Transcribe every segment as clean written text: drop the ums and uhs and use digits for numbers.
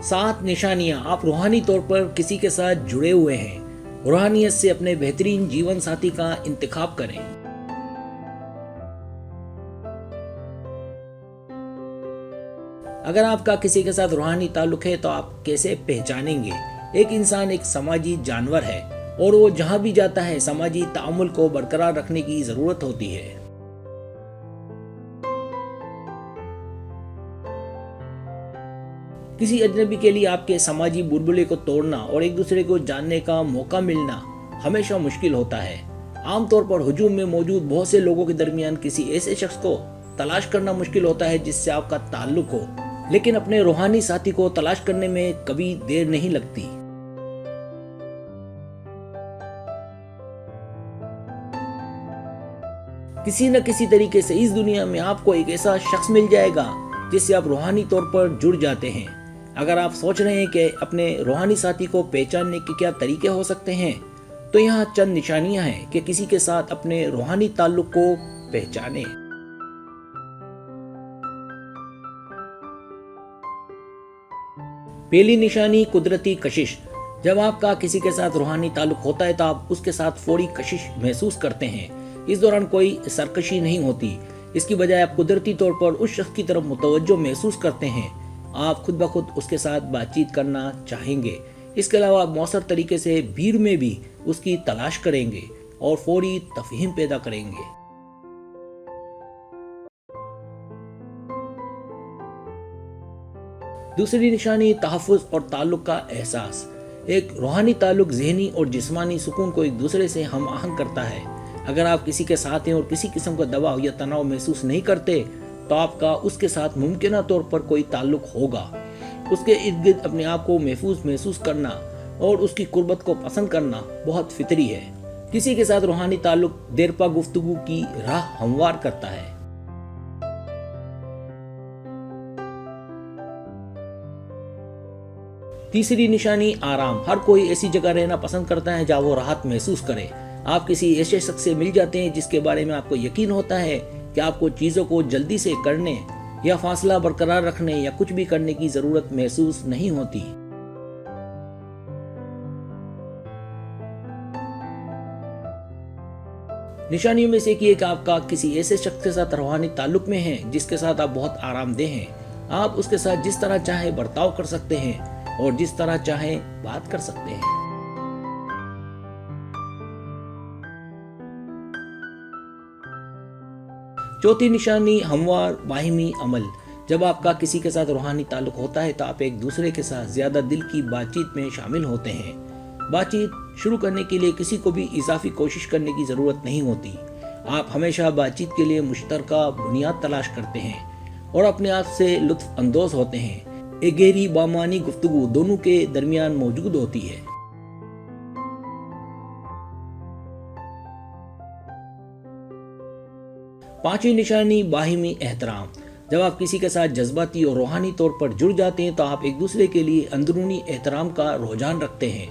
7 निशानियां आप रूहानी तौर पर किसी के साथ जुड़े हुए हैं। रूहानियत से अपने बेहतरीन जीवन साथी का इंतखाब करें। अगर आपका किसी के साथ रूहानी ताल्लुक है तो आप कैसे पहचानेंगे? एक इंसान एक समाजी जानवर है और वो जहां भी जाता है समाजी तामुल को बरकरार रखने की जरूरत होती है। किसी अजनबी के लिए आपके समाजी बुलबुले को तोड़ना और एक दूसरे को जानने का मौका मिलना हमेशा मुश्किल होता है। आमतौर पर हुजूम में मौजूद बहुत से लोगों के दरमियान किसी ऐसे शख्स को तलाश करना मुश्किल होता है जिससे आपका ताल्लुक हो, लेकिन अपने रूहानी साथी को तलाश करने में कभी देर नहीं लगती। किसी न किसी तरीके से इस दुनिया में आपको एक ऐसा शख्स मिल जाएगा जिससे आप रूहानी तौर पर जुड़ जाते हैं। अगर आप सोच रहे हैं कि अपने रूहानी साथी को पहचानने के क्या तरीके हो सकते हैं, तो यहाँ चंद निशानियां हैं कि किसी के साथ अपने रूहानी ताल्लुक को पहचाने। पहली निशानी कुदरती कशिश। जब आपका किसी के साथ रूहानी ताल्लुक होता है तो आप उसके साथ फौरी कशिश महसूस करते हैं। इस दौरान कोई सरकशी नहीं होती, इसकी बजाय आप कुदरती तौर पर उस शख्स की तरफ मुतवज्जो महसूस करते हैं। आप खुद ब खुद उसके साथ बातचीत करना चाहेंगे। इसके अलावा आप मौसर तरीके से भीड़ में भी उसकी तलाश करेंगे और फौरी तफहीम पैदा करेंगे। दूसरी निशानी तहफ़्फ़ुज़ और ताल्लुक का एहसास। एक रूहानी ताल्लुक ज़हनी और जिस्मानी सुकून को एक दूसरे से हम आहंग करता है। अगर आप किसी के साथ हैं और किसी किस्म का दबाव या तनाव महसूस नहीं करते तो आपका उसके साथ मुमकिन तौर पर कोई ताल्लुक होगा। उसके इर्द गिर्द अपने आप को महफूज महसूस करना और उसकी कुर्बत को पसंद करना बहुत फितरी है। किसी के साथ रूहानी ताल्लुक देरपा गुफ्तगू की राह हमवार करता है। तीसरी निशानी आराम। हर कोई ऐसी जगह रहना पसंद करता है जहाँ वो राहत महसूस करे। आप किसी ऐसे शख्स से मिल जाते हैं जिसके बारे में आपको यकीन होता है कि आपको चीजों को जल्दी से करने या फासला बरकरार रखने या कुछ भी करने की जरूरत महसूस नहीं होती। निशानियों में से एक आपका किसी ऐसे शख्स के साथ रूहानी ताल्लुक में है जिसके साथ आप बहुत आरामदेह हैं। आप उसके साथ जिस तरह चाहे बर्ताव कर सकते हैं और जिस तरह चाहे बात कर सकते हैं। चौथी निशानी हमवार बाहिमी अमल। जब आपका किसी के साथ रूहानी ताल्लुक होता है तो आप एक दूसरे के साथ ज्यादा दिल की बातचीत में शामिल होते हैं। बातचीत शुरू करने के लिए किसी को भी इजाफी कोशिश करने की जरूरत नहीं होती। आप हमेशा बातचीत के लिए मुश्तरका बुनियाद तलाश करते हैं और अपने आप से लुत्फ अंदोज होते हैं। एक गहरी बामानी गुफ्तगू दोनों के दरमियान मौजूद होती है। पांचवी निशानी बाहिमी एहतराम। जब आप किसी के साथ जज्बाती और रूहानी तौर पर जुड़ जाते हैं तो आप एक दूसरे के लिए अंदरूनी एहतराम का रुझान रखते हैं।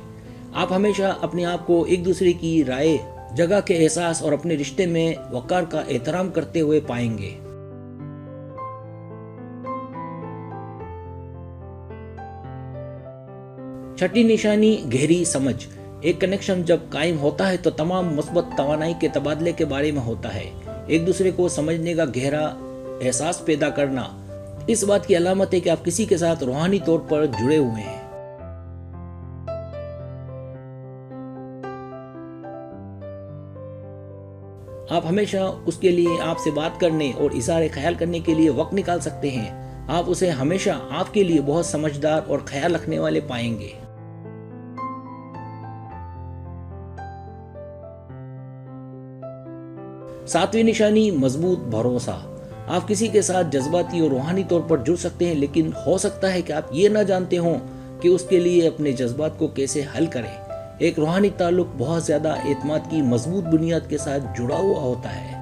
आप हमेशा अपने आप को एक दूसरे की राय, जगह के एहसास और अपने रिश्ते में वकार का एहतराम करते हुए पाएंगे। छठी निशानी गहरी समझ। एक कनेक्शन जब कायम होता है तो तमाम मुस्बत तवानाई के तबादले के बारे में होता है। एक दूसरे को समझने का गहरा एहसास पैदा करना इस बात की अलामत है कि आप किसी के साथ रूहानी तौर पर जुड़े हुए हैं। आप हमेशा उसके लिए आपसे बात करने और इशारे ख्याल करने के लिए वक्त निकाल सकते हैं। आप उसे हमेशा आपके लिए बहुत समझदार और ख्याल रखने वाले पाएंगे। सातवीं निशानी मजबूत भरोसा। आप किसी के साथ जज्बाती और रूहानी तौर पर जुड़ सकते हैं, लेकिन हो सकता है कि आप ये ना जानते हों कि उसके लिए अपने जज्बात को कैसे हल करें। एक रूहानी ताल्लुक बहुत ज्यादा एतमाद की मजबूत बुनियाद के साथ जुड़ा हुआ होता है।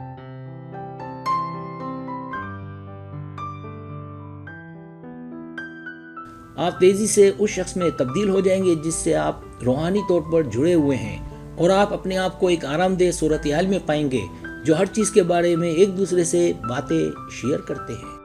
आप तेजी से उस शख्स में तब्दील हो जाएंगे जिससे आप रूहानी तौर पर जुड़े हुए हैं और आप अपने आप को एक आरामदेह सूरत-ए-हाल में पाएंगे जो हर चीज के बारे में एक दूसरे से बातें शेयर करते हैं।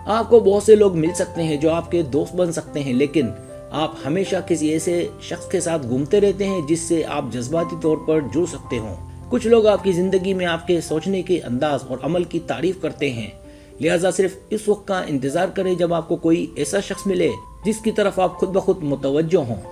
आपको बहुत से लोग मिल सकते हैं जो आपके दोस्त बन सकते हैं, लेकिन आप हमेशा किसी ऐसे शख्स के साथ घूमते रहते हैं जिससे आप जज्बाती तौर पर जुड़ सकते हो। कुछ लोग आपकी जिंदगी में आपके सोचने के अंदाज और अमल की तारीफ करते हैं, लिहाजा सिर्फ इस वक्त का इंतजार करें जब आपको कोई ऐसा शख्स मिले जिसकी तरफ आप खुद ब खुद मुतवज्जो हों।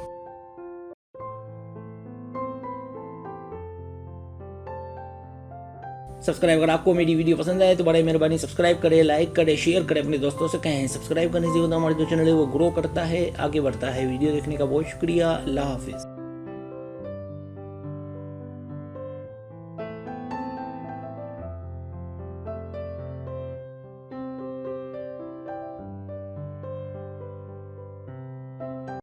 सब्सक्राइब, अगर आपको मेरी वीडियो पसंद आए तो बड़ी मेहरबानी सब्सक्राइब करें, लाइक करें, शेयर करें, अपने दोस्तों से कहें। सब्सक्राइब करने से हमारा जो चैनल है वो ग्रो करता है, आगे बढ़ता है। वीडियो देखने का बहुत शुक्रिया। अल्लाह हाफिज़।